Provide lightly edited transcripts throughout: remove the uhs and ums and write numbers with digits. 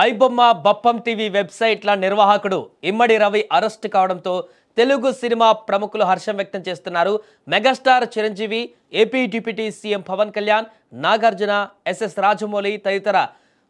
IBomma Bappam TV వెబ్సైట్ల నిర్వాహకుడు ఇమ్మడి Ravi arrest కావడంతో Telugu cinema ప్రముఖులు హర్షం వ్యక్తం చేస్తున్నారు. Megastar Chiranjeevi, AP deputy CM Pawan Kalyan, Nagarjuna, SS Rajamouli తదితర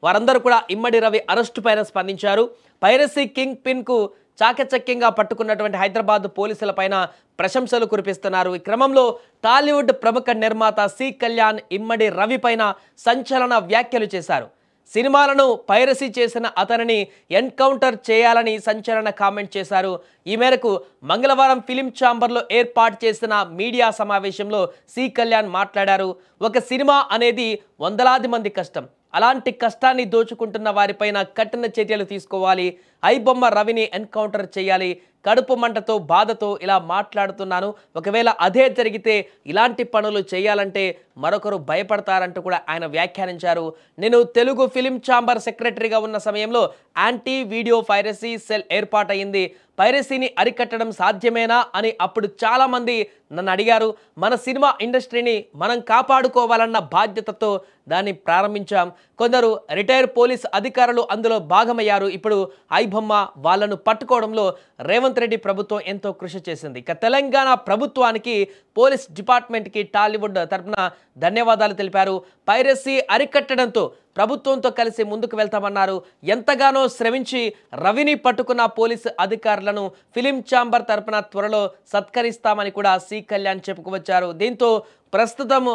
వారందరూ కూడా ఇమ్మడి రవి అరెస్టు పైన స్పందించారు. పైరసీ కింగ్ పిన్ కు చాకచక్యంగా పట్టుకున్నటువంటి హైదరాబాద్ పోలీసులపైన ప్రశంసలు కురిపిస్తున్నారు. ఈ క్రమంలో టాలీవుడ్ ప్రముఖ నిర్మాత సి కళ్యాణ్ ఇమ్మడి రవి పైన సంచలన వ్యాఖ్యలు చేశారు. సినిమాలను పైరసీ చేసిన అతనిని ఎన్కౌంటర్ చేయాలని సంచలన కామెంట్ చేశారు. ఈ మేరకు మంగళవారం ఫిలిం ఛాంబర్లో ఏర్పాటు చేసిన మీడియా సమావేశంలో సి కళ్యాణ్ మాట్లాడారు. ఒక సినిమా అనేది వందలాది మంది కష్టం. అలాంటి కష్టాన్ని దోచుకుంటున్న వారిపైన కఠిన చర్యలు తీసుకోవాలి. ఐబొమ్మ రవిని ఎన్కౌంటర్ చేయాలి. కడుపు మంటతో బాధతో ఇలా మాట్లాడుతున్నాను. ఒకవేళ అదే జరిగితే ఇలాంటి పనులు చేయాలంటే మరొకరు భయపడతారంటూ కూడా ఆయన వ్యాఖ్యానించారు. నేను తెలుగు ఫిలిం ఛాంబర్ సెక్రటరీగా ఉన్న సమయంలో యాంటీ వీడియో పైరసీ సెల్ ఏర్పాటైంది. పైరసీని అరికట్టడం సాధ్యమేనా అని అప్పుడు చాలామంది నన్ను అడిగారు. మన సినిమా ఇండస్ట్రీని మనం కాపాడుకోవాలన్న బాధ్యతతో దాన్ని ప్రారంభించాం. కొందరు రిటైర్ పోలీస్ అధికారులు అందులో భాగమయ్యారు. ఇప్పుడు ఐబొమ్మ వాళ్ళను పట్టుకోవడంలో రేవంత్ రెడ్డి ప్రభుత్వం ఎంతో కృషి చేసింది. ఇక తెలంగాణ ప్రభుత్వానికి, పోలీస్ డిపార్ట్మెంట్కి టాలీవుడ్ తరఫున ధన్యవాదాలు తెలిపారు. పైరసీ అరికట్టడంతో ప్రభుత్వంతో కలిసి ముందుకు వెళ్తామన్నారు. ఎంతగానో శ్రమించి రవిని పట్టుకున్న పోలీసు అధికారులను ఫిలిం ఛాంబర్ తరపున త్వరలో సత్కరిస్తామని కూడా సి కళ్యాణ్ చెప్పుకువచ్చారు. దీంతో ప్రస్తుతం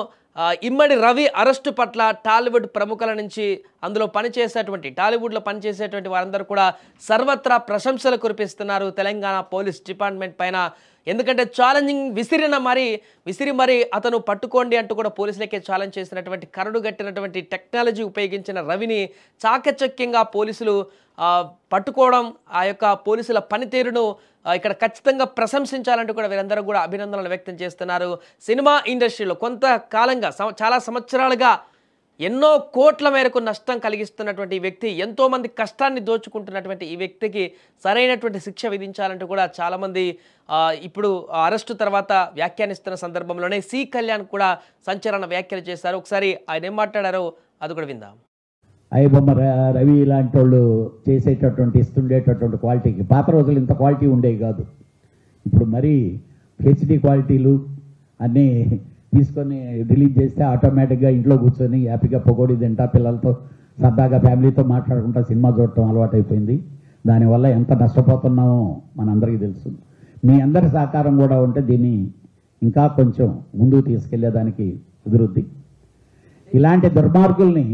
ఇమ్మడి రవి అరెస్టు పట్ల టాలీవుడ్ ప్రముఖుల నుంచి అందులో పనిచేసేటువంటి టాలీవుడ్లో పనిచేసేటువంటి వారందరూ కూడా సర్వత్రా ప్రశంసలు కురిపిస్తున్నారు తెలంగాణ పోలీస్ డిపార్ట్మెంట్ పైన. ఎందుకంటే ఛాలెంజింగ్ విసిరి మరి అతను పట్టుకోండి అంటూ కూడా పోలీసులకే ఛాలెంజ్ చేసినటువంటి కరడు గట్టినటువంటి టెక్నాలజీ ఉపయోగించిన రవిని చాకచక్యంగా పోలీసులు పట్టుకోవడం, ఆ యొక్క పోలీసుల పనితీరును ఇక్కడ ఖచ్చితంగా ప్రశంసించాలంటూ కూడా వీరందరూ కూడా అభినందనలు వ్యక్తం చేస్తున్నారు. సినిమా ఇండస్ట్రీలో కొంతకాలంగా చాలా సంవత్సరాలుగా ఎన్నో కోట్ల మేరకు నష్టం కలిగిస్తున్నటువంటి ఈ వ్యక్తి, ఎంతోమంది కష్టాన్ని దోచుకుంటున్నటువంటి ఈ వ్యక్తికి సరైనటువంటి శిక్ష విధించాలంటూ కూడా చాలామంది ఇప్పుడు అరెస్టు తర్వాత వ్యాఖ్యానిస్తున్న సందర్భంలోనే సి కళ్యాణ్ కూడా సంచలన వ్యాఖ్యలు చేశారు. ఒకసారి ఆయన ఏం మాట్లాడారో అది కూడా విందాం. ఐబొమ్మ రవి ఇలాంటి వాళ్ళు చేసేటటువంటి ఇస్తుండేటటువంటి క్వాలిటీకి పాత రోజులు ఇంత క్వాలిటీ ఉండేవి కాదు. ఇప్పుడు మరీ హెచ్డి క్వాలిటీలు అన్నీ తీసుకొని రిలీజ్ చేస్తే ఆటోమేటిక్గా ఇంట్లో కూర్చొని హ్యాపీగా పకోడీ తింటా, పిల్లలతో సరదాగా ఫ్యామిలీతో మాట్లాడుకుంటా సినిమా చూడటం అలవాటైపోయింది. దానివల్ల ఎంత నష్టపోతున్నామో మనందరికీ తెలుసు. మీ అందరి సహకారం కూడా ఉంటే దీన్ని ఇంకా కొంచెం ముందుకు తీసుకెళ్లేదానికి కుదురుద్ది. ఇలాంటి దుర్మార్గుల్ని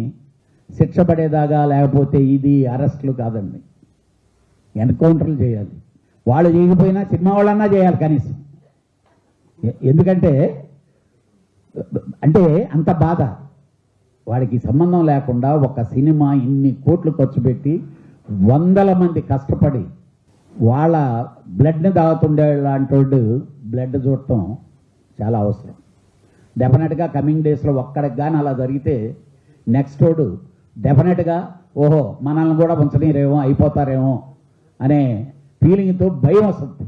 శిక్ష పడేదాకా, లేకపోతే ఇది అరెస్టులు కాదండి, ఎన్కౌంటర్లు చేయాలి. వాళ్ళు చేయకపోయినా సినిమా వాళ్ళన్నా చేయాలి కనీసం. ఎందుకంటే అంత బాధ వాడికి సంబంధం లేకుండా ఒక సినిమా ఇన్ని కోట్లు ఖర్చు పెట్టి వందల మంది కష్టపడి వాళ్ళ బ్లడ్ని తాగుతుండే లాంటి వాళ్ళు బ్లడ్ చూడటం చాలా అవసరం. డెఫినెట్గా కమింగ్ డేస్లో ఒక్కడికి కానీ అలా జరిగితే నెక్స్ట్ రోడ్డు డెఫినెట్గా ఓహో మనల్ని కూడా ఉంచనీరేమో, అయిపోతారేమో అనే ఫీలింగ్తో భయం వస్తుంది.